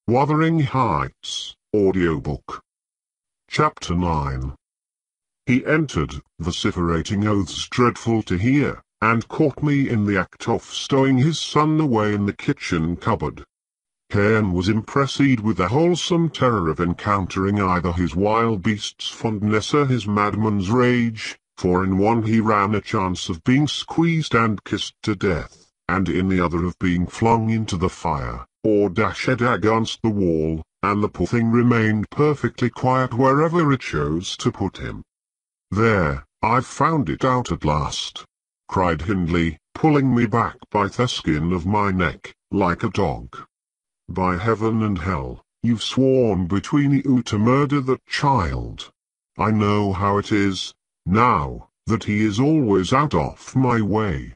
Wuthering Heights, Audiobook. Chapter 9. He entered, vociferating oaths dreadful to hear, and caught me in the act of stowing his son away in the kitchen cupboard. Herne was impressed with the wholesome terror of encountering either his wild beast's fondness or his madman's rage, for in one he ran a chance of being squeezed and kissed to death, and in the other of being flung into the fire, or dashed against the wall, and the poor thing remained perfectly quiet wherever it chose to put him. "There, I've found it out at last," cried Hindley, pulling me back by the skin of my neck, like a dog. "By heaven and hell, you've sworn between you to murder that child. I know how it is, now, that he is always out of my way.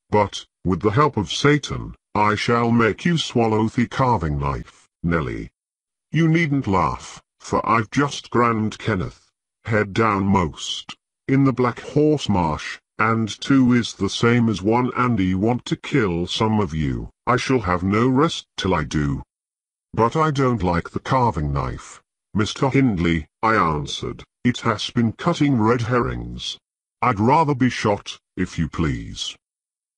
But, with the help of Satan, I shall make you swallow the carving knife, Nelly. You needn't laugh, for I've just grand Kenneth, head downmost, in the Black Horse Marsh, and 2 is the same as 1, and I want to kill some of you. I shall have no rest till I do." "But I don't like the carving knife, Mr. Hindley," I answered. "It has been cutting red herrings. I'd rather be shot, if you please."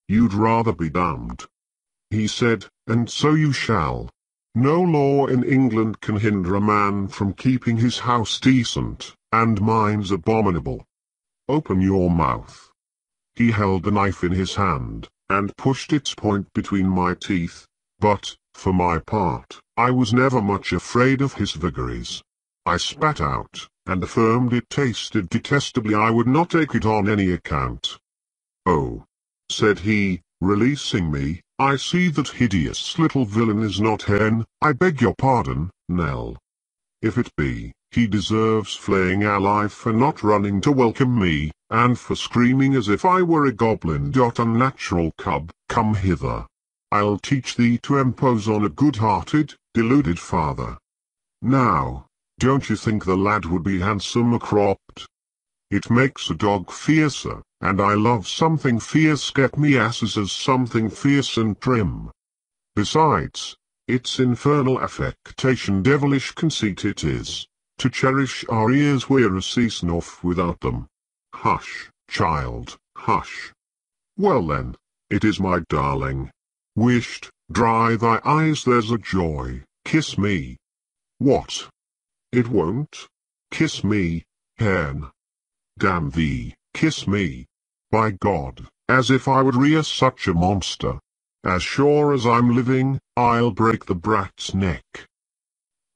"You'd rather be damned," he said, "and so you shall. No law in England can hinder a man from keeping his house decent, and mine's abominable. Open your mouth." He held the knife in his hand, and pushed its point between my teeth, but, for my part, I was never much afraid of his vagaries. I spat out, and affirmed it tasted detestably. I would not take it on any account. "Oh," said he, releasing me, "I see that hideous little villain is not Herne. I beg your pardon, Nell. If it be, he deserves flaying alive for not running to welcome me, and for screaming as if I were a goblin. Unnatural cub, come hither. I'll teach thee to impose on a good-hearted, deluded father. Now, don't you think the lad would be handsomer cropped? It makes a dog fiercer, and I love something fierce. Get me asses as something fierce and trim. Besides, it's infernal affectation, devilish conceit it is, to cherish our ears. We're a season off without them. Hush, child, hush. Well then, it is my darling. Wished, dry thy eyes, there's a joy. Kiss me." "What? It won't? Kiss me, Herne." "Damn thee, kiss me. By God, as if I would rear such a monster. As sure as I'm living, I'll break the brat's neck."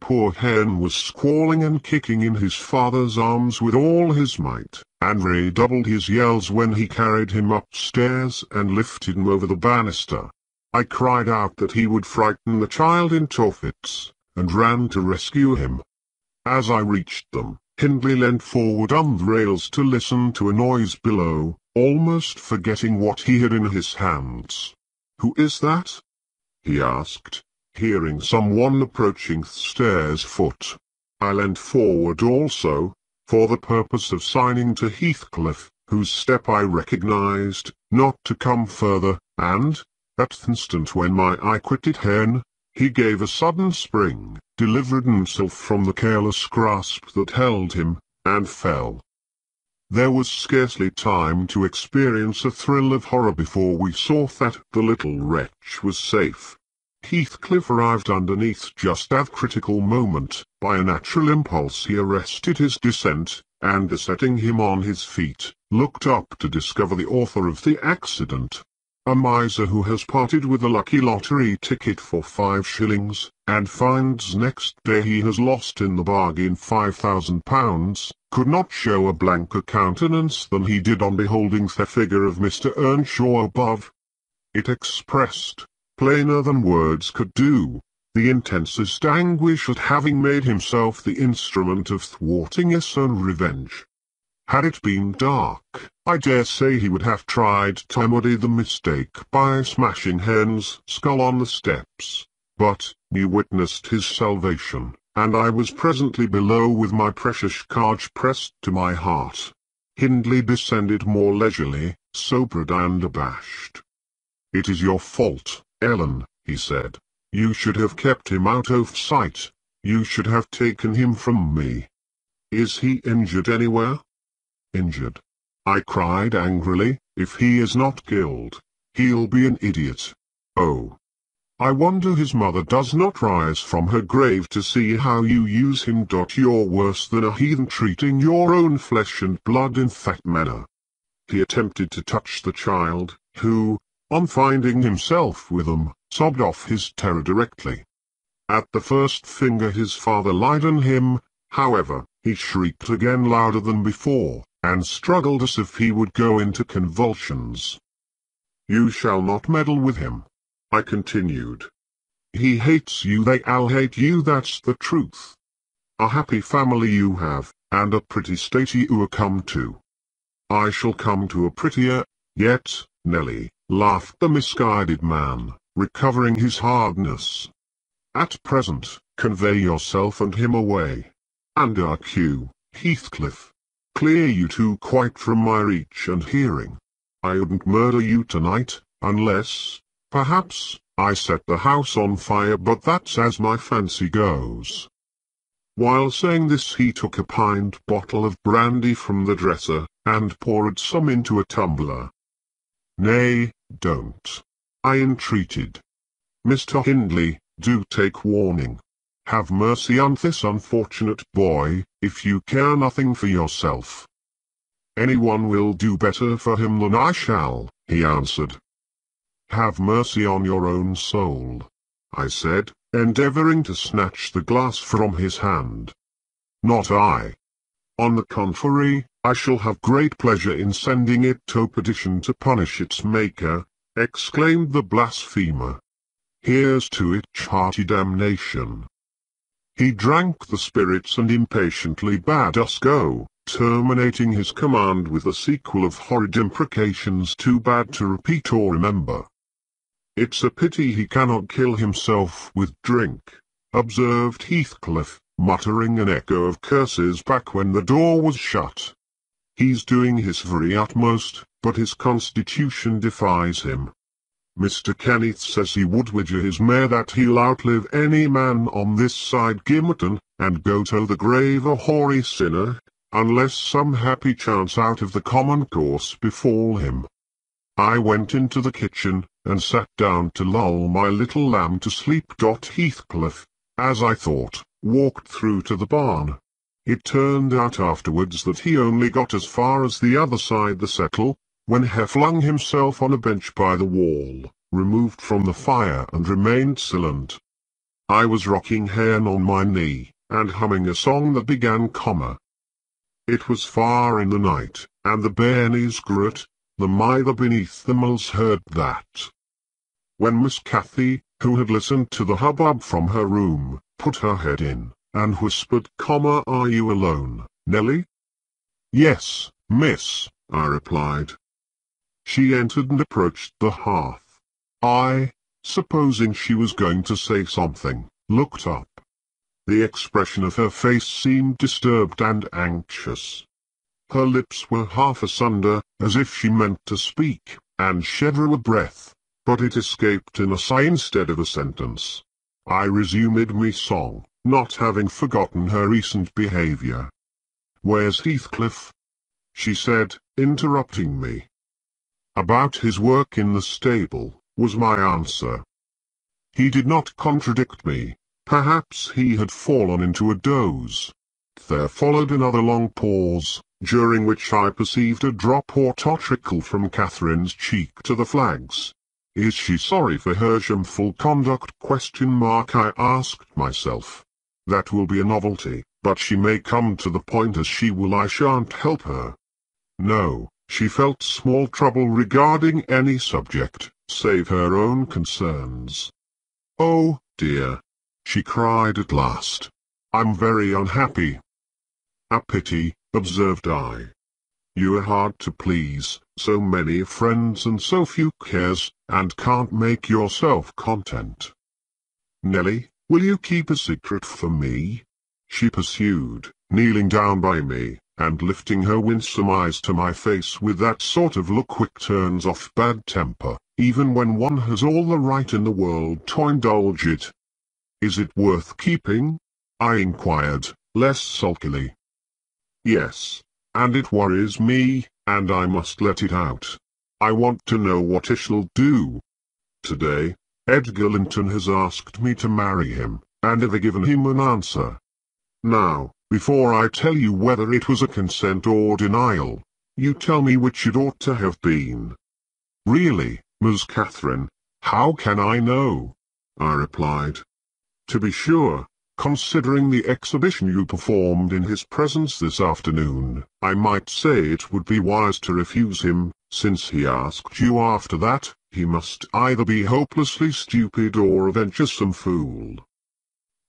Poor Herne was squalling and kicking in his father's arms with all his might, and redoubled his yells when he carried him upstairs and lifted him over the banister. I cried out that he would frighten the child into fits, and ran to rescue him. As I reached them, Hindley leant forward on the rails to listen to a noise below, almost forgetting what he had in his hands. "Who is that?" he asked, hearing someone approaching the stairs foot. I leant forward also, for the purpose of signing to Heathcliff, whose step I recognized, not to come further, and, at the instant when my eye quitted Herne, he gave a sudden spring, delivered himself from the careless grasp that held him, and fell. There was scarcely time to experience a thrill of horror before we saw that the little wretch was safe. Heathcliff arrived underneath just at the critical moment. By a natural impulse he arrested his descent, and setting him on his feet, looked up to discover the author of the accident. A miser who has parted with a lucky lottery ticket for 5 shillings, and finds next day he has lost in the bargain £5,000, could not show a blanker countenance than he did on beholding the figure of Mr Earnshaw above. It expressed, plainer than words could do, the intensest anguish at having made himself the instrument of thwarting his own revenge. Had it been dark, I dare say he would have tried to remedy the mistake by smashing Herne's skull on the steps, but you witnessed his salvation, and I was presently below with my precious charge pressed to my heart. Hindley descended more leisurely, sobered and abashed. "It is your fault, Ellen," he said. You should have kept him out of sight. You should have taken him from me. Is he injured anywhere? Injured? I cried angrily. If he is not killed, he'll be an idiot. Oh. I wonder his mother does not rise from her grave to see how you use him. You're worse than a heathen, treating your own flesh and blood in that manner. He attempted to touch the child, who, on finding himself with them, sobbed off his terror directly. At the first finger his father laid on him, however, he shrieked again louder than before, and struggled as if he would go into convulsions. You shall not meddle with him, I continued. He hates you, they'll hate you, that's the truth. A happy family you have, and a pretty state you are come to. I shall come to a prettier, yet, Nelly, laughed the misguided man, recovering his hardness. At present, convey yourself and him away. And R.Q., Heathcliff, clear you two quite from my reach and hearing. I wouldn't murder you tonight, unless, perhaps, I set the house on fire, but that's as my fancy goes. While saying this he took a pint bottle of brandy from the dresser, and poured some into a tumbler. Nay, don't, I entreated. Mr. Hindley, do take warning. Have mercy on this unfortunate boy, if you care nothing for yourself. Anyone will do better for him than I shall, he answered. Have mercy on your own soul, I said, endeavoring to snatch the glass from his hand. Not I. On the contrary, I shall have great pleasure in sending it to petition to punish its maker, exclaimed the blasphemer. Here's to it, hearty damnation. He drank the spirits and impatiently bade us go, terminating his command with a sequel of horrid imprecations too bad to repeat or remember. It's a pity he cannot kill himself with drink, observed Heathcliff, muttering an echo of curses back when the door was shut. He's doing his very utmost, but his constitution defies him. Mr. Kenneth says he would wager his mare that he'll outlive any man on this side Gimmerton, and go to the grave a hoary sinner, unless some happy chance out of the common course befall him. I went into the kitchen, and sat down to lull my little lamb to sleep. Heathcliff, as I thought, walked through to the barn. It turned out afterwards that he only got as far as the other side the settle, when he flung himself on a bench by the wall, removed from the fire, and remained silent. I was rocking Hen on my knee, and humming a song that began, It was far in the night, and the bairnies grit, the mither beneath the mills heard that. When Miss Cathy, who had listened to the hubbub from her room, put her head in, and whispered, Are you alone, Nelly? Yes, miss, I replied. She entered and approached the hearth. I, supposing she was going to say something, looked up. The expression of her face seemed disturbed and anxious. Her lips were half asunder, as if she meant to speak, and she drew a breath, but it escaped in a sigh instead of a sentence. I resumed me song, not having forgotten her recent behaviour. Where's Heathcliff? She said, interrupting me. About his work in the stable, was my answer. He did not contradict me. Perhaps he had fallen into a doze. There followed another long pause, during which I perceived a drop or trickle from Catherine's cheek to the flags. Is she sorry for her shameful conduct? I asked myself. That will be a novelty, but she may come to the point as she will. I shan't help her. No, she felt small trouble regarding any subject, save her own concerns. Oh, dear, she cried at last. I'm very unhappy. A pity, observed I. You are hard to please, so many friends and so few cares, and can't make yourself content. Nelly, will you keep a secret from me? She pursued, kneeling down by me, and lifting her winsome eyes to my face with that sort of look which turns off bad temper, even when one has all the right in the world to indulge it. Is it worth keeping? I inquired, less sulkily. Yes, and it worries me, and I must let it out. I want to know what I shall do. Today, Edgar Linton has asked me to marry him, and have given him an answer. Now, before I tell you whether it was a consent or denial, you tell me which it ought to have been. Really, Miss Catherine, how can I know? I replied. To be sure, considering the exhibition you performed in his presence this afternoon, I might say it would be wise to refuse him, since he asked you after that. He must either be hopelessly stupid or a venturesome fool.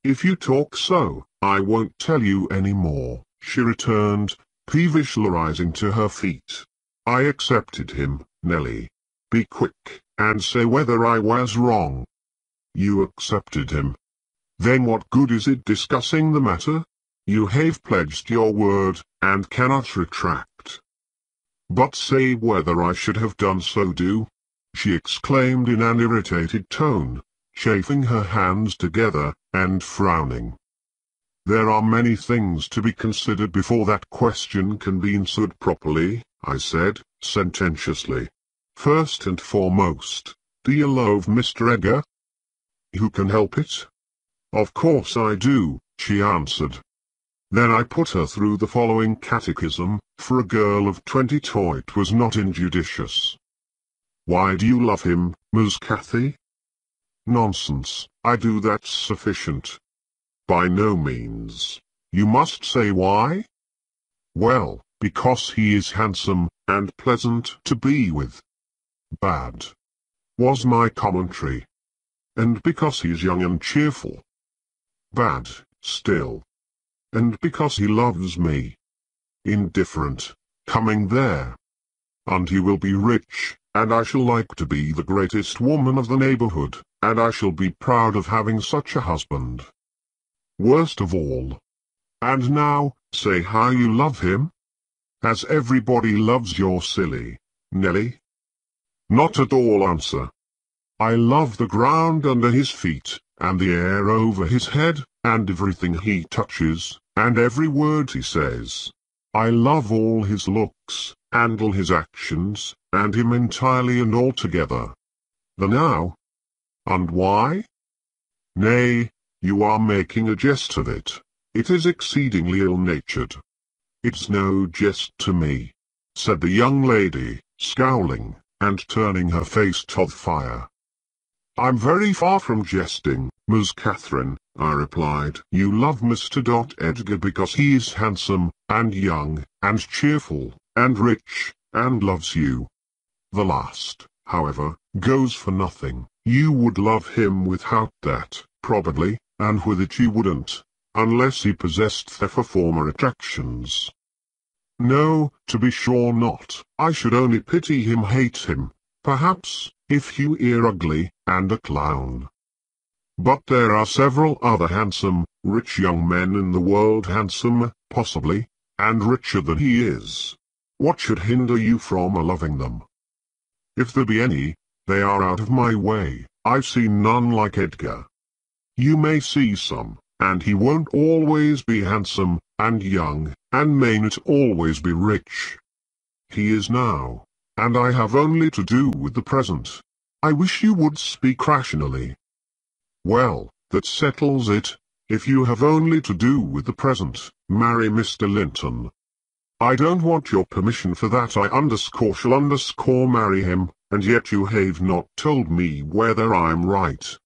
If you talk so, I won't tell you any more, she returned, peevishly rising to her feet. I accepted him, Nelly. Be quick, and say whether I was wrong. You accepted him. Then what good is it discussing the matter? You have pledged your word, and cannot retract. But say whether I should have done so she exclaimed in an irritated tone, chafing her hands together, and frowning. There are many things to be considered before that question can be answered properly, I said, sententiously. First and foremost, do you love Mr. Edgar? Who can help it? Of course I do, she answered. Then I put her through the following catechism. For a girl of 22 it was not injudicious. Why do you love him, Miss Cathy? Nonsense, I do, that's sufficient. By no means. You must say why? Well, because he is handsome, and pleasant to be with. Bad, was my commentary. And because he is young and cheerful. Bad, still. And because he loves me. Indifferent, coming there. And he will be rich, and I shall like to be the greatest woman of the neighborhood, and I shall be proud of having such a husband. Worst of all. And now, say how you love him? As everybody loves your silly Nelly? Not at all, answer. I love the ground under his feet, and the air over his head, and everything he touches, and every word he says. I love all his looks, and all his actions, and him entirely and altogether. The now? And why? Nay, you are making a jest of it. It is exceedingly ill-natured. It's no jest to me, said the young lady, scowling, and turning her face to the fire. I'm very far from jesting, Miss Catherine, I replied. You love Mr. Edgar because he is handsome, and young, and cheerful, and rich, and loves you. The last, however, goes for nothing. You would love him without that, probably, and with it you wouldn't, unless he possessed the former attractions. No, to be sure not. I should only pity him, hate him, perhaps, if he were ugly, and a clown. But there are several other handsome, rich young men in the world, handsomer, possibly, and richer than he is. What should hinder you from loving them? If there be any, they are out of my way. I've seen none like Edgar. You may see some, and he won't always be handsome, and young, and may not always be rich. He is now, and I have only to do with the present. I wish you would speak rationally. Well, that settles it. If you have only to do with the present, marry Mr. Linton. I don't want your permission for that. I shall marry him, and yet you have not told me whether I'm right.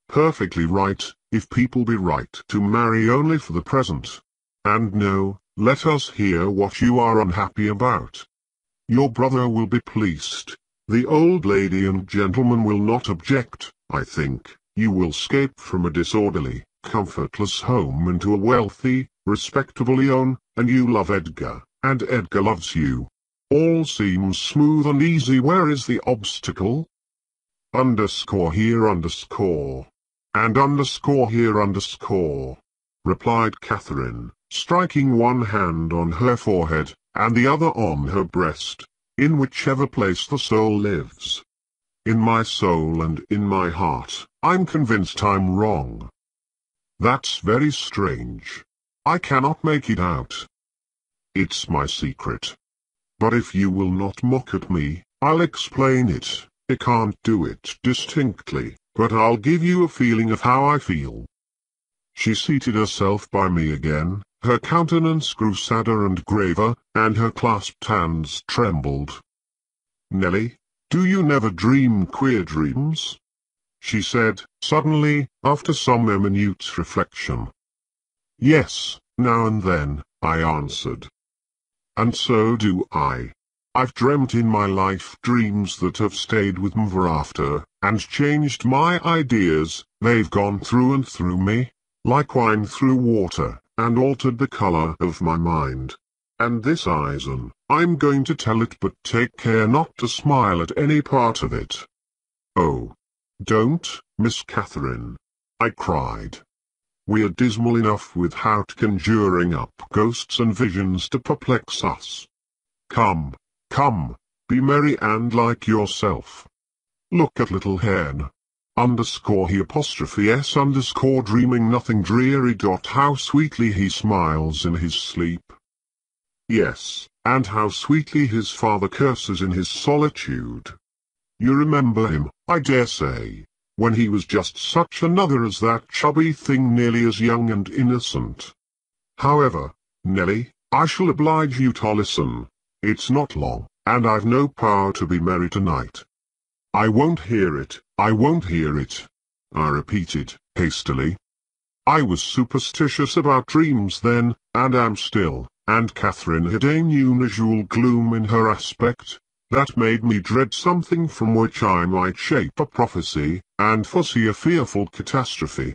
Perfectly right, if people be right to marry only for the present. And no, let us hear what you are unhappy about. Your brother will be pleased. The old lady and gentleman will not object, I think. You will escape from a disorderly, comfortless home into a wealthy, respectable home, and you love Edgar, and Edgar loves you. All seems smooth and easy. Where is the obstacle? Underscore here underscore. And underscore here underscore, replied Catherine, striking one hand on her forehead, and the other on her breast, in whichever place the soul lives. in my soul and in my heart, I'm convinced I'm wrong. That's very strange. I cannot make it out. It's my secret. But if you will not mock at me, I'll explain it. I can't do it distinctly, but I'll give you a feeling of how I feel. She seated herself by me again, her countenance grew sadder and graver, and her clasped hands trembled. "Nelly, do you never dream queer dreams?" she said, suddenly, after some minute reflection. "Yes, now and then," I answered. "And so do I. I've dreamt in my life dreams that have stayed with me ever after, and changed my ideas. They've gone through and through me, like wine through water, and altered the color of my mind. And this Eisen, I'm going to tell it, but take care not to smile at any part of it." "Oh, don't, Miss Catherine," I cried. "We're dismal enough without conjuring up ghosts and visions to perplex us. Come, come, be merry and like yourself. Look at little hen. _he_s_ dreaming nothing dreary. How sweetly he smiles in his sleep. Yes, and how sweetly his father curses in his solitude. You remember him, I dare say, when he was just such another as that chubby thing, nearly as young and innocent. However, Nelly, I shall oblige you to listen. It's not long, and I've no power to be merry tonight." "I won't hear it, I won't hear it," I repeated, hastily. I was superstitious about dreams then, and am still, and Catherine had an unusual gloom in her aspect, that made me dread something from which I might shape a prophecy, and foresee a fearful catastrophe.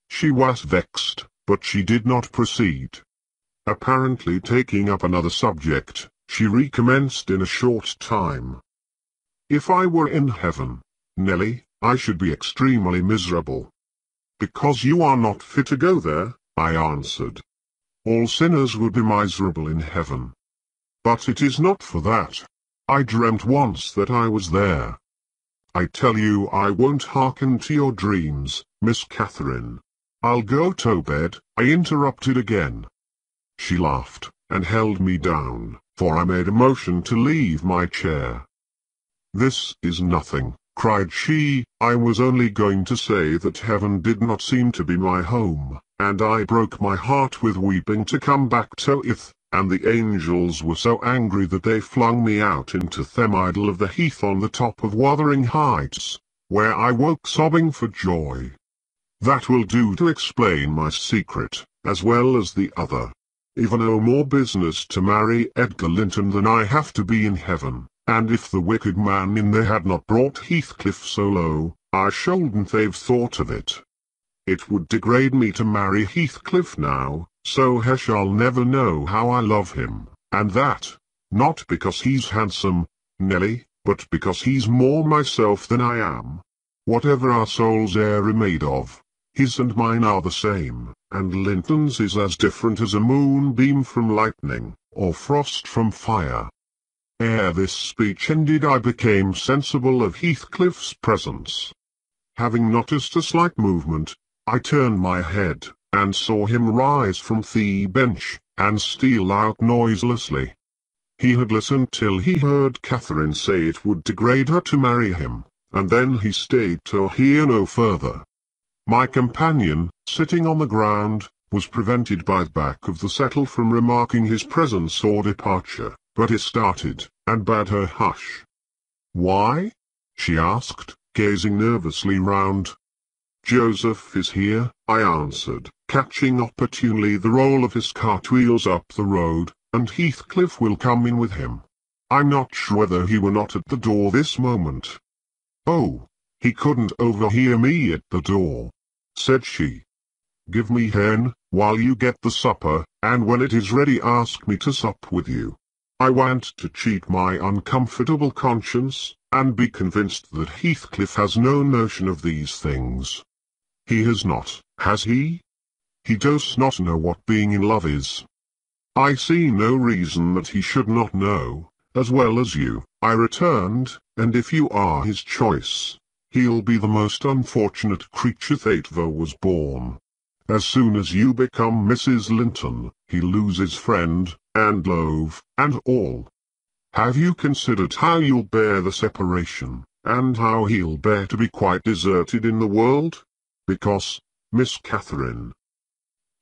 She was vexed, but she did not proceed. Apparently taking up another subject, she recommenced in a short time. "If I were in heaven, Nelly, I should be extremely miserable." "Because you are not fit to go there," I answered. "All sinners would be miserable in heaven. But it is not for that. I dreamt once that I was there." "I tell you I won't hearken to your dreams, Miss Catherine. I'll go to bed," I interrupted again. She laughed, and held me down, for I made a motion to leave my chair. "This is nothing," cried she. "I was only going to say that heaven did not seem to be my home, and I broke my heart with weeping to come back to it, and the angels were so angry that they flung me out into the middle of the heath on the top of Wuthering Heights, where I woke sobbing for joy. That will do to explain my secret, as well as the other. I've no more business to marry Edgar Linton than I have to be in heaven, and if the wicked man in there had not brought Heathcliff so low, I shouldn't have thought of it. It would degrade me to marry Heathcliff now, so he shall never know how I love him, and that, not because he's handsome, Nelly, but because he's more myself than I am. Whatever our souls are made of, his and mine are the same, and Linton's is as different as a moonbeam from lightning, or frost from fire." Ere this speech ended I became sensible of Heathcliff's presence. Having noticed a slight movement, I turned my head, and saw him rise from the bench, and steal out noiselessly. He had listened till he heard Catherine say it would degrade her to marry him, and then he stayed to hear no further. My companion, sitting on the ground, was prevented by the back of the settle from remarking his presence or departure, but he started, and bade her hush. "Why?" she asked, gazing nervously round. "Joseph is here," I answered, catching opportunely the roll of his cartwheels up the road, "and Heathcliff will come in with him. I'm not sure whether he were not at the door this moment." "Oh, he couldn't overhear me at the door," said she. "Give me hen, while you get the supper, and when it is ready ask me to sup with you. I want to cheat my uncomfortable conscience, and be convinced that Heathcliff has no notion of these things. He has not, has he? He does not know what being in love is. I see no reason that he should not know, as well as you," I returned, "and if you are his choice, he'll be the most unfortunate creature that ever was born. As soon as you become Mrs. Linton, he loses friend, and love, and all. Have you considered how you'll bear the separation, and how he'll bear to be quite deserted in the world? Because, Miss Catherine,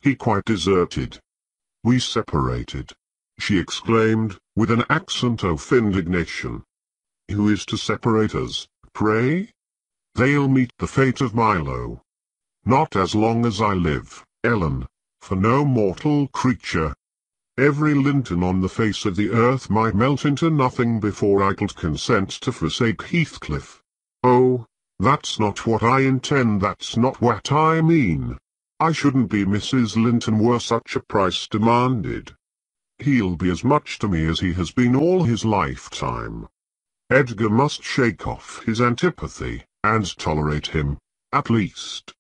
he quite deserted. We separated," she exclaimed, with an accent of indignation. "Who is to separate us, pray? They'll meet the fate of Milo. Not as long as I live, Ellen, for no mortal creature. Every Linton on the face of the earth might melt into nothing before I could consent to forsake Heathcliff. Oh, that's not what I intend, that's not what I mean. I shouldn't be Mrs. Linton were such a price demanded. He'll be as much to me as he has been all his lifetime. Edgar must shake off his antipathy, and tolerate him, at least.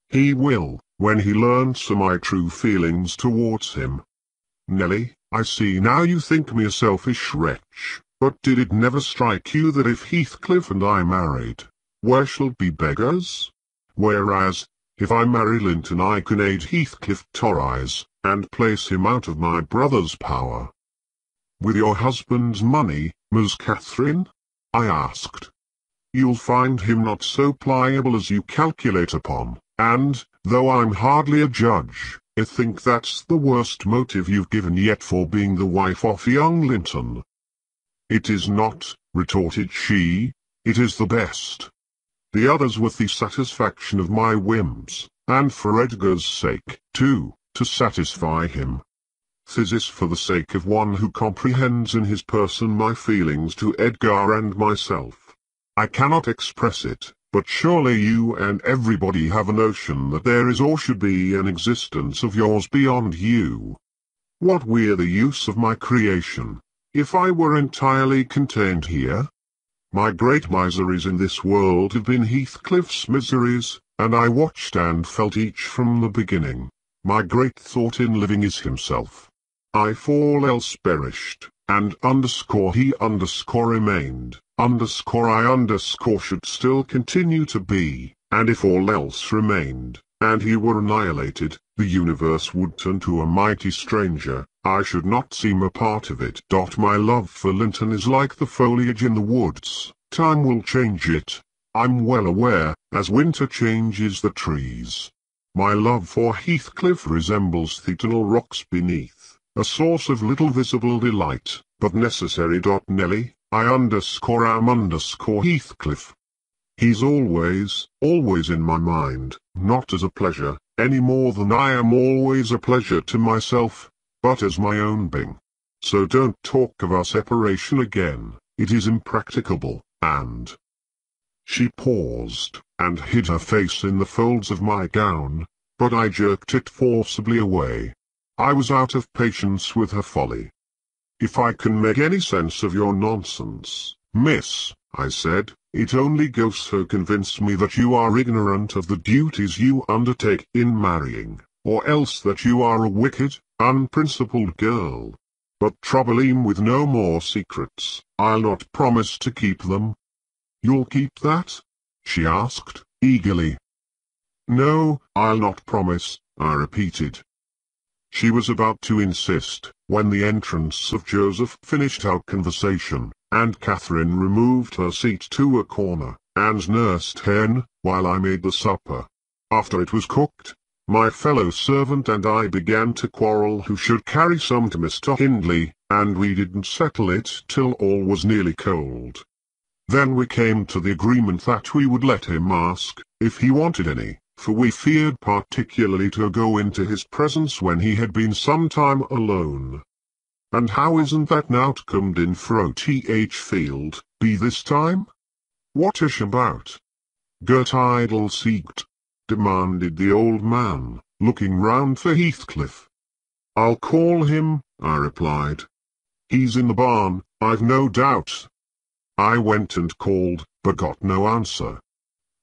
He will, when he learns of my true feelings towards him. Nelly, I see now you think me a selfish wretch, but did it never strike you that if Heathcliff and I married, we shall be beggars? Whereas, if I marry Linton I can aid Heathcliff to rise, and place him out of my brother's power." "With your husband's money, Miss Catherine?" I asked. "You'll find him not so pliable as you calculate upon, and, though I'm hardly a judge, I think that's the worst motive you've given yet for being the wife of young Linton." "It is not," retorted she, "it is the best. The others with the satisfaction of my whims, and for Edgar's sake, too, to satisfy him. This is for the sake of one who comprehends in his person my feelings to Edgar and myself. I cannot express it, but surely you and everybody have a notion that there is or should be an existence of yours beyond you. What were the use of my creation, if I were entirely contained here? My great miseries in this world have been Heathcliff's miseries, and I watched and felt each from the beginning. My great thought in living is himself. If all else perished, and he remained, I should still continue to be, and if all else remained, and he were annihilated, the universe would turn to a mighty stranger, I should not seem a part of it. My love for Linton is like the foliage in the woods, time will change it, I'm well aware, as winter changes the trees. My love for Heathcliff resembles the eternal rocks beneath, a source of little visible delight, but necessary. Nelly, I am Heathcliff. He's always in my mind, not as a pleasure, any more than I am always a pleasure to myself, but as my own being. So don't talk of our separation again, it is impracticable, and—" She paused, and hid her face in the folds of my gown, but I jerked it forcibly away. I was out of patience with her folly. "If I can make any sense of your nonsense, miss," I said, "it only goes to convince me that you are ignorant of the duties you undertake in marrying, or else that you are a wicked, unprincipled girl. But trouble him with no more secrets, I'll not promise to keep them." "You'll keep that?" she asked, eagerly. "No, I'll not promise," I repeated. She was about to insist, when the entrance of Joseph finished our conversation, and Catherine removed her seat to a corner, and nursed Hen, while I made the supper. After it was cooked, my fellow servant and I began to quarrel who should carry some to Mr. Hindley, and we didn't settle it till all was nearly cold. Then we came to the agreement that we would let him ask, if he wanted any, for we feared particularly to go into his presence when he had been some time alone. "And how isn't that outcomed in Th Field, be this time? What ish about? Gert idle seeked?" demanded the old man, looking round for Heathcliff. "I'll call him," I replied. "He's in the barn, I've no doubt." I went and called, but got no answer.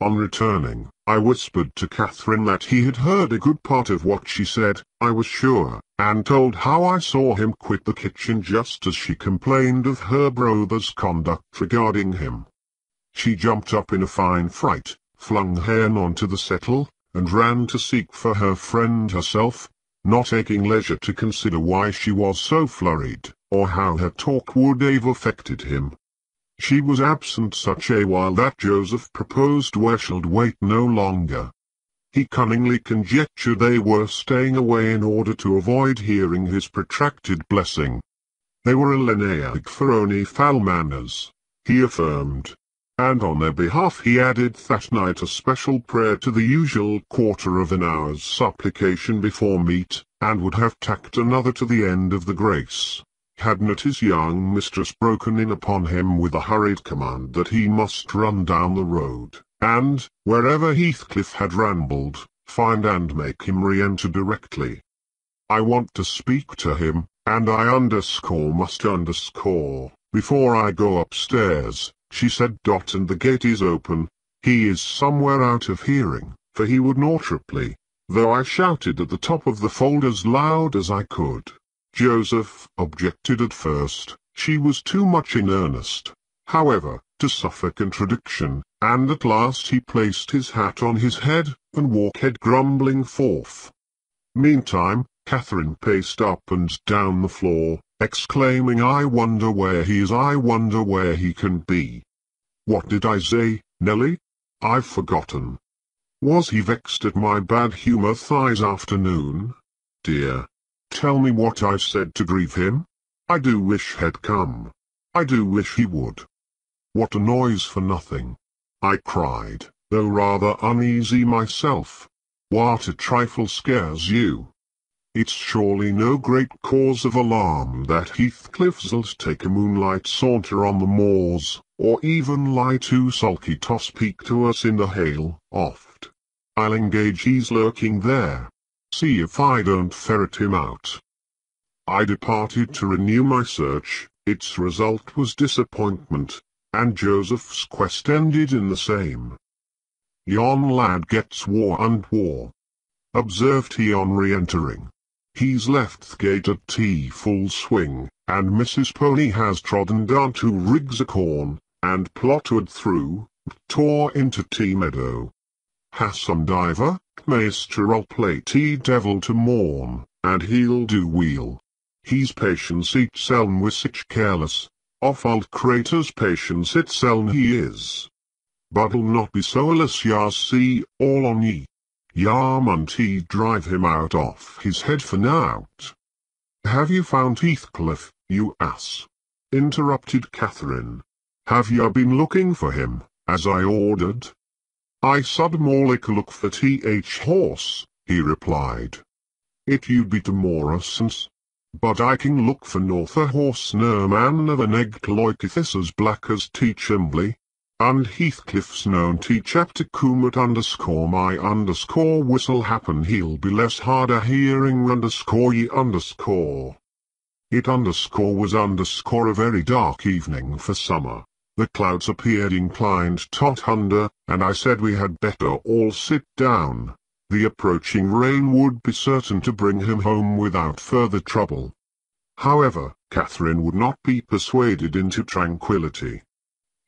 On returning, I whispered to Catherine that he had heard a good part of what she said, I was sure, and told how I saw him quit the kitchen just as she complained of her brother's conduct regarding him. She jumped up in a fine fright, flung Hen onto the settle, and ran to seek for her friend herself, not taking leisure to consider why she was so flurried, or how her talk would have affected him. She was absent such a while that Joseph proposed we should wait no longer. He cunningly conjectured they were staying away in order to avoid hearing his protracted blessing. They were a Linnaean for only foul manners, he affirmed, and on their behalf he added that night a special prayer to the usual quarter of an hour's supplication before meat, and would have tacked another to the end of the grace, had not his young mistress broken in upon him with a hurried command that he must run down the road, and, wherever Heathcliff had rambled, find and make him re-enter directly. I want to speak to him, and I must before I go upstairs, she said. And the gate is open. He is somewhere out of hearing, for he would not reply, though I shouted at the top of the fold as loud as I could. Joseph objected at first. She was too much in earnest, however, to suffer contradiction, and at last he placed his hat on his head, and walked grumbling forth. Meantime, Catherine paced up and down the floor, exclaiming, I wonder where he is, I wonder where he can be. What did I say, Nelly? I've forgotten. Was he vexed at my bad humour this afternoon? Dear, tell me what I've said to grieve him. I do wish he'd come. I do wish he would. What a noise for nothing, I cried, though rather uneasy myself. What a trifle scares you? It's surely no great cause of alarm that Heathcliff'll take a moonlight saunter on the moors, or even lie too sulky to speak to us in the hail, oft. I'll engage he's lurking there. See if I don't ferret him out. I departed to renew my search. Its result was disappointment, and Joseph's quest ended in the same. Yon lad gets war and war, observed he on re-entering. He's left the gate at full swing, and Mrs. Pony has trodden down 2 rigs o' corn, and plotted through, tore into meadow. Has some diver, Maister'll play devil to morn, and he'll do weel. He's patience itseln with sich careless, of old crater's patience itseln he is. But'll not be so alas ya see, all on ye. Ya munt he drive him out off his head for nowt. Have you found Heathcliff, you ass? Interrupted Catherine. Have ya been looking for him, as I ordered? I sud more like look for horse, he replied. It you'd be to more sense. But I can look for north a horse no man of an egg loiketh as black as Hindley. And Heathcliff's known chapter coomut _my_ whistle happen he'll be less harder hearing ye _. It was a very dark evening for summer. The clouds appeared inclined tot under, and I said we had better all sit down. The approaching rain would be certain to bring him home without further trouble. However, Catherine would not be persuaded into tranquillity.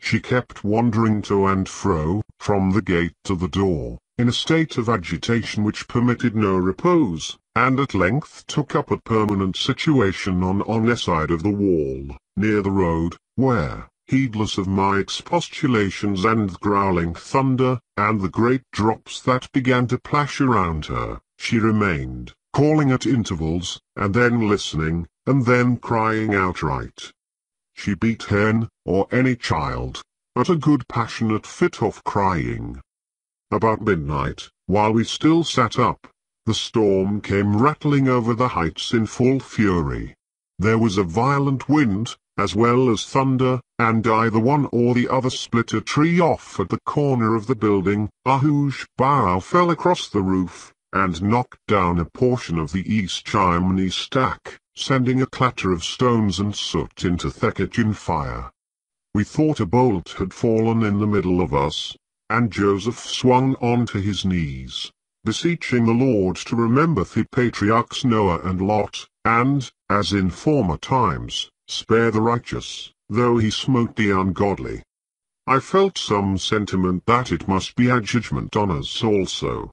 She kept wandering to and fro, from the gate to the door, in a state of agitation which permitted no repose, and at length took up a permanent situation on a side of the wall, near the road, where, heedless of my expostulations and the growling thunder, and the great drops that began to plash around her, she remained, calling at intervals, and then listening, and then crying outright. She beat Hen, or any child, but a good passionate fit of crying. About midnight, while we still sat up, the storm came rattling over the heights in full fury. There was a violent wind, as well as thunder, and either one or the other split a tree off at the corner of the building, a huge bough fell across the roof, and knocked down a portion of the east chimney stack, sending a clatter of stones and soot into the kitchen fire. We thought a bolt had fallen in the middle of us, and Joseph swung on to his knees, beseeching the Lord to remember the patriarchs Noah and Lot, and, as in former times, spare the righteous, though he smote the ungodly. I felt some sentiment that it must be a judgment on us also.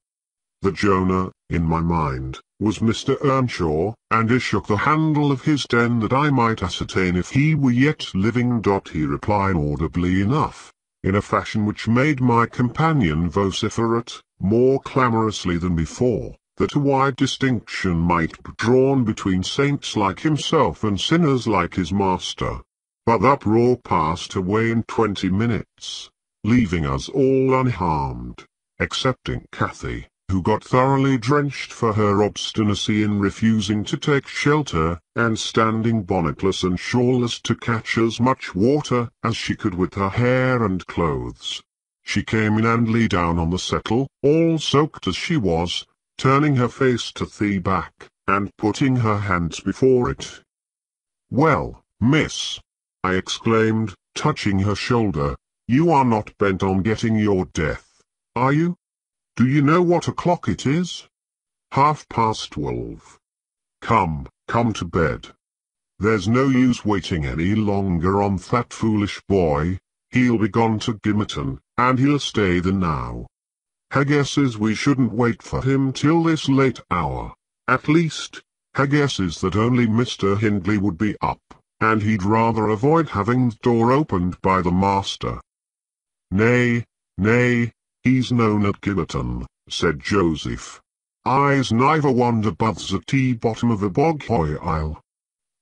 The Jonah, in my mind, was Mr Earnshaw, and I shook the handle of his den that I might ascertain if he were yet living. He replied audibly enough, in a fashion which made my companion vociferate, more clamorously than before, that a wide distinction might be drawn between saints like himself and sinners like his master. But the uproar passed away in 20 minutes, leaving us all unharmed, excepting Cathy, who got thoroughly drenched for her obstinacy in refusing to take shelter, and standing bonnetless and shawlless to catch as much water as she could with her hair and clothes. She came in and lay down on the settle, all soaked as she was, turning her face to the back, and putting her hands before it. "Well, miss," I exclaimed, touching her shoulder, "you are not bent on getting your death, are you? Do you know what o'clock it is? 12:30. Come to bed. There's no use waiting any longer on that foolish boy. He'll be gone to Gimmerton, and he'll stay there now. I guesses we shouldn't wait for him till this late hour. At least, I guesses that only Mr Hindley would be up, and he'd rather avoid having the door opened by the master." Nay, he's known at Gimmerton," said Joseph. "I's never wonder buds at the bottom of a bog hoyle.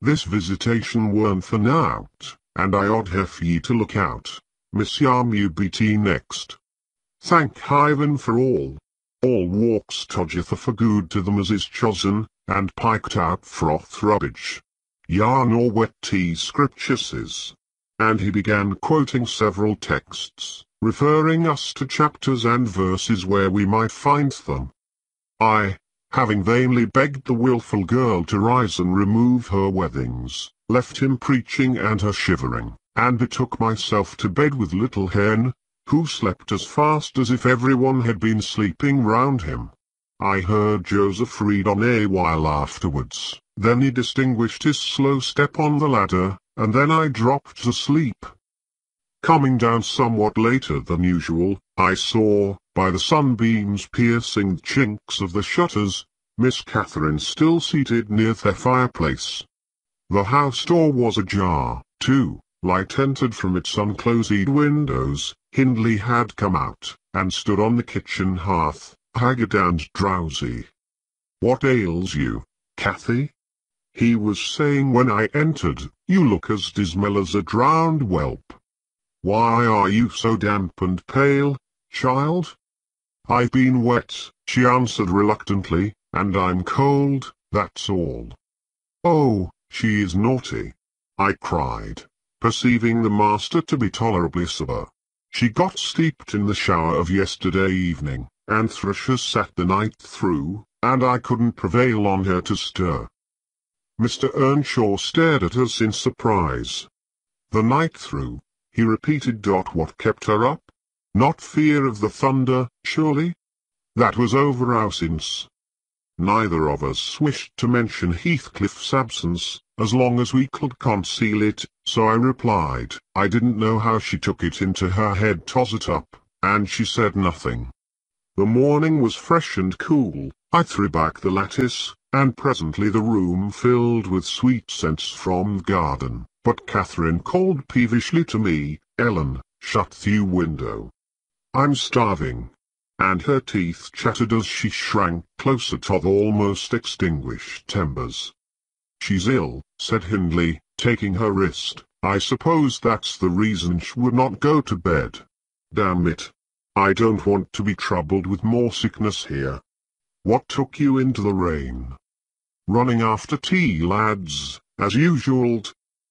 This visitation weren't for nowt, and I odd have ye to look out. Miss Yarm you be tea next. Thank Heaven for all walks todgeth for good to them as is chosen, and piked out froth rubbish. Yarn or wet tea scriptures." And he began quoting several texts, referring us to chapters and verses where we might find them. I, having vainly begged the wilful girl to rise and remove her weddings, left him preaching and her shivering, and betook myself to bed with little Hen, who slept as fast as if everyone had been sleeping round him. I heard Joseph read on a while afterwards, then he distinguished his slow step on the ladder, and then I dropped asleep. Coming down somewhat later than usual, I saw, by the sunbeams piercing the chinks of the shutters, Miss Catherine still seated near the fireplace. The house door was ajar, too. Light entered from its unclosed windows. Hindley had come out, and stood on the kitchen hearth, haggard and drowsy. "What ails you, Cathy?" he was saying when I entered. "You look as dismal as a drowned whelp. Why are you so damp and pale, child?" "I've been wet," she answered reluctantly, "and I'm cold, that's all." "Oh, she is naughty," I cried, perceiving the master to be tolerably sober. "She got steeped in the shower of yesterday evening, and thrushes sat the night through, and I couldn't prevail on her to stir." Mr Earnshaw stared at us in surprise. "The night through," he repeated. "What kept her up? Not fear of the thunder, surely? That was over our since." Neither of us wished to mention Heathcliff's absence, as long as we could conceal it, so I replied, I didn't know how she took it into her head to it up, and she said nothing. The morning was fresh and cool. I threw back the lattice, and presently the room filled with sweet scents from the garden, but Catherine called peevishly to me, "Ellen, shut the window. I'm starving." And her teeth chattered as she shrank closer to the almost extinguished embers. "She's ill," said Hindley, taking her wrist. "I suppose that's the reason she would not go to bed. Damn it. I don't want to be troubled with more sickness here. What took you into the rain?" "Running after tea, lads, as usual,"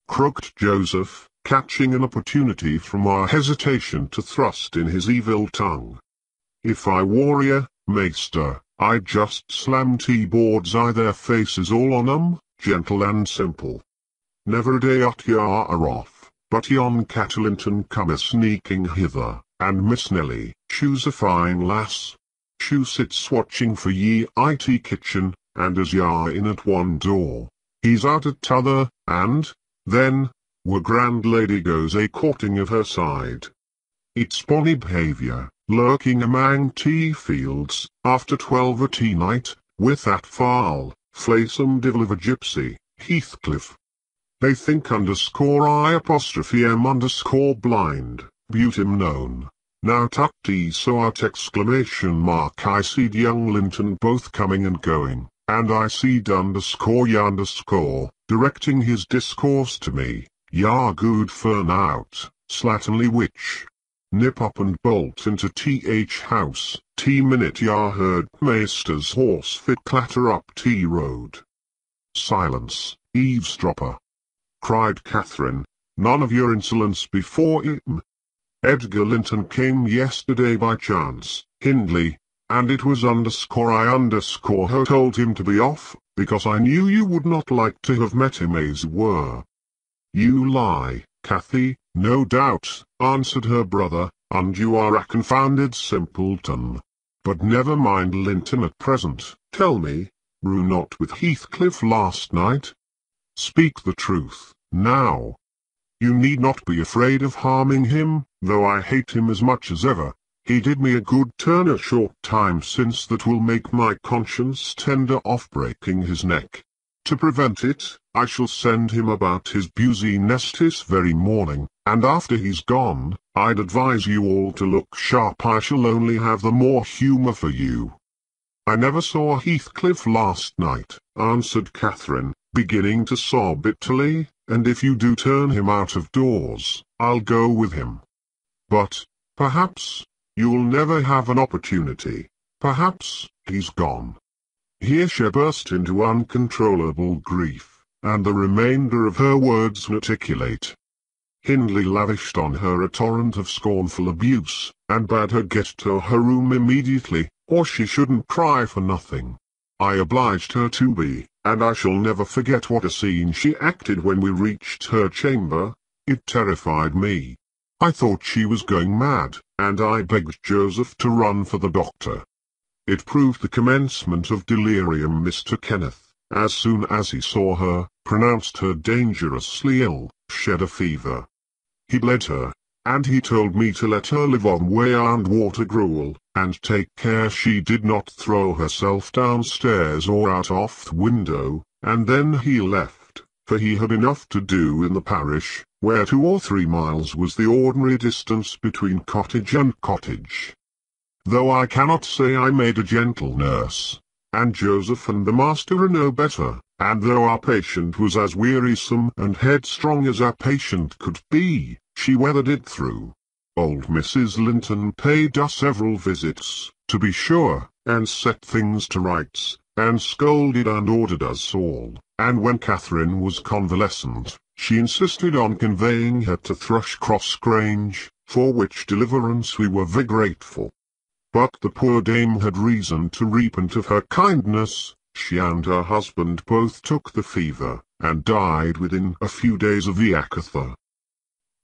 croaked Joseph, catching an opportunity from our hesitation to thrust in his evil tongue. "If I were ye, maester, I'd just slam tea-boards I their faces all on 'em, gentle and simple. Never a day out ye are off, but yon Cattleington come a-sneaking hither, and Miss Nelly, she's a fine lass. She sits watching for ye it kitchen, and as ye in at one door, he's out at t'other, and, then, were grand lady goes a-courting of her side. It's bonny behaviour, lurking amang tea fields, after 12 at night, with that foul, flaysome divil of a gypsy, Heathcliff. They think _I'_m_blind, beaut him known. Now tucked so at exclamation mark I seed young Linton both coming and going, and I seed _y_ directing his discourse to me, "Ya good fern out, slatternly witch. Nip up and bolt into th house, minute ya heard maester's horse fit clatter up road." "Silence, eavesdropper!" cried Catherine, "none of your insolence before him. Edgar Linton came yesterday by chance, Hindley, and it was _I_ told him to be off, because I knew you would not like to have met him as were." "You lie, Cathy, no doubt," answered her brother, "and you are a confounded simpleton. But never mind Linton at present. Tell me, were you not with Heathcliff last night? Speak the truth, now. You need not be afraid of harming him, though I hate him as much as ever. He did me a good turn a short time since that will make my conscience tender of breaking his neck. To prevent it, I shall send him about his busy nest this very morning, and after he's gone, I'd advise you all to look sharp. I shall only have the more humour for you." "I never saw Heathcliff last night," answered Catherine, beginning to sob bitterly, "and if you do turn him out of doors, I'll go with him. But, perhaps, you'll never have an opportunity. Perhaps, he's gone." Here she burst into uncontrollable grief, and the remainder of her words inarticulate. Hindley lavished on her a torrent of scornful abuse, and bade her get to her room immediately, or she shouldn't cry for nothing. I obliged her to be, and I shall never forget what a scene she acted when we reached her chamber. It terrified me. I thought she was going mad, and I begged Joseph to run for the doctor. It proved the commencement of delirium. Mr. Kenneth, as soon as he saw her, pronounced her dangerously ill, shed a fever. He bled her, and he told me to let her live on whey and water gruel, and take care she did not throw herself downstairs or out of the window, and then he left, for he had enough to do in the parish, where 2 or 3 miles was the ordinary distance between cottage and cottage. Though I cannot say I made a gentle nurse, and Joseph and the master are no better, and though our patient was as wearisome and headstrong as our patient could be, she weathered it through. Old Mrs. Linton paid us several visits, to be sure, and set things to rights, and scolded and ordered us all, and when Catherine was convalescent, she insisted on conveying her to Thrushcross Grange, for which deliverance we were very grateful. But the poor dame had reason to repent of her kindness. She and her husband both took the fever, and died within a few days of the Acatha.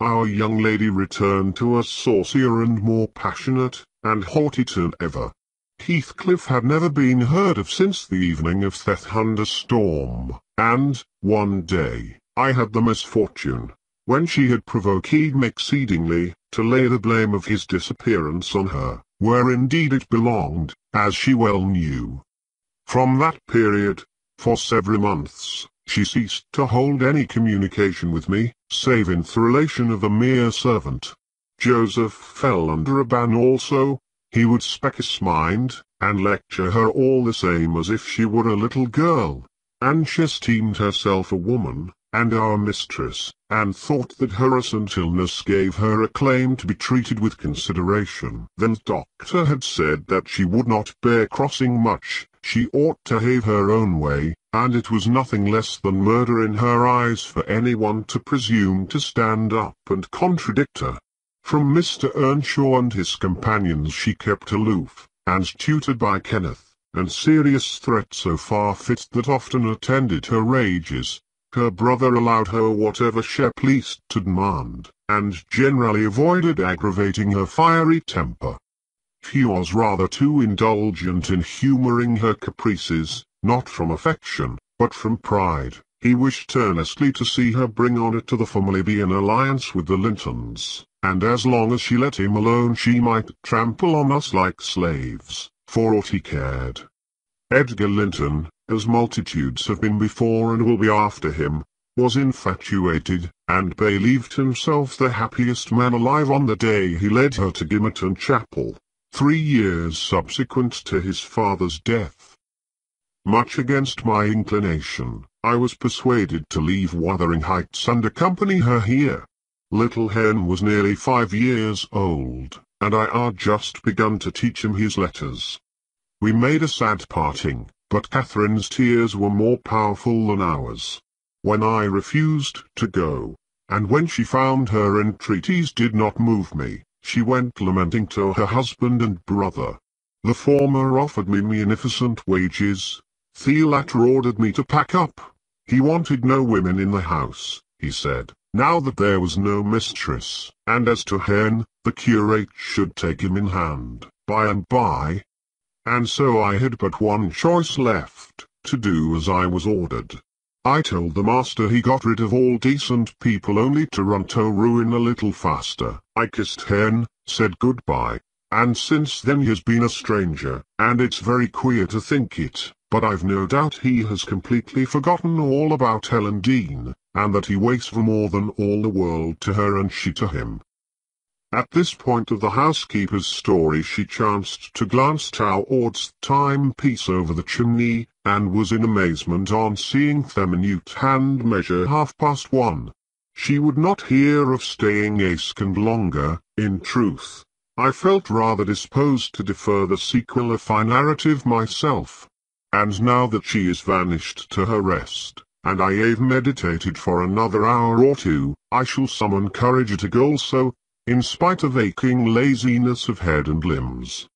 Our young lady returned to us saucier and more passionate, and haughty than ever. Heathcliff had never been heard of since the evening of the thunderstorm, and, one day, I had the misfortune, when she had provoked him exceedingly, to lay the blame of his disappearance on her, where indeed it belonged, as she well knew. From that period, for several months, she ceased to hold any communication with me, save in the relation of a mere servant. Joseph fell under a ban also. He would speak his mind, and lecture her all the same as if she were a little girl, and she esteemed herself a woman, and our mistress, and thought that her recent illness gave her a claim to be treated with consideration. Then the doctor had said that she would not bear crossing much, she ought to have her own way, and it was nothing less than murder in her eyes for anyone to presume to stand up and contradict her. From Mr. Earnshaw and his companions she kept aloof, and tutored by Kenneth, and serious threats so far-fit that often attended her rages. Her brother allowed her whatever she pleased to demand, and generally avoided aggravating her fiery temper. He was rather too indulgent in humouring her caprices, not from affection, but from pride. He wished earnestly to see her bring honour to the family by an alliance with the Lintons, and as long as she let him alone she might trample on us like slaves, for aught he cared. Edgar Linton, as multitudes have been before and will be after him, was infatuated, and believed himself the happiest man alive on the day he led her to Gimmerton Chapel, 3 years subsequent to his father's death. Much against my inclination, I was persuaded to leave Wuthering Heights and accompany her here. Little Hen was nearly 5 years old, and I had just begun to teach him his letters. We made a sad parting, but Catherine's tears were more powerful than ours. When I refused to go, and when she found her entreaties did not move me, she went lamenting to her husband and brother. The former offered me munificent wages. The latter ordered me to pack up. He wanted no women in the house, he said, now that there was no mistress, and as to Hen, the curate should take him in hand, by and by. And so I had but one choice left, to do as I was ordered. I told the master he got rid of all decent people only to run to ruin a little faster. I kissed Hen, said goodbye, and since then he has been a stranger, and it's very queer to think it, but I've no doubt he has completely forgotten all about Helen Dean, and that he waits for more than all the world to her and she to him. At this point of the housekeeper's story she chanced to glance towards the timepiece over the chimney, and was in amazement on seeing the minute hand measure 1:30. She would not hear of staying a second longer. In truth, I felt rather disposed to defer the sequel of my narrative myself. And now that she is vanished to her rest, and I have meditated for another hour or two, I shall summon courage to go also, in spite of aching laziness of head and limbs.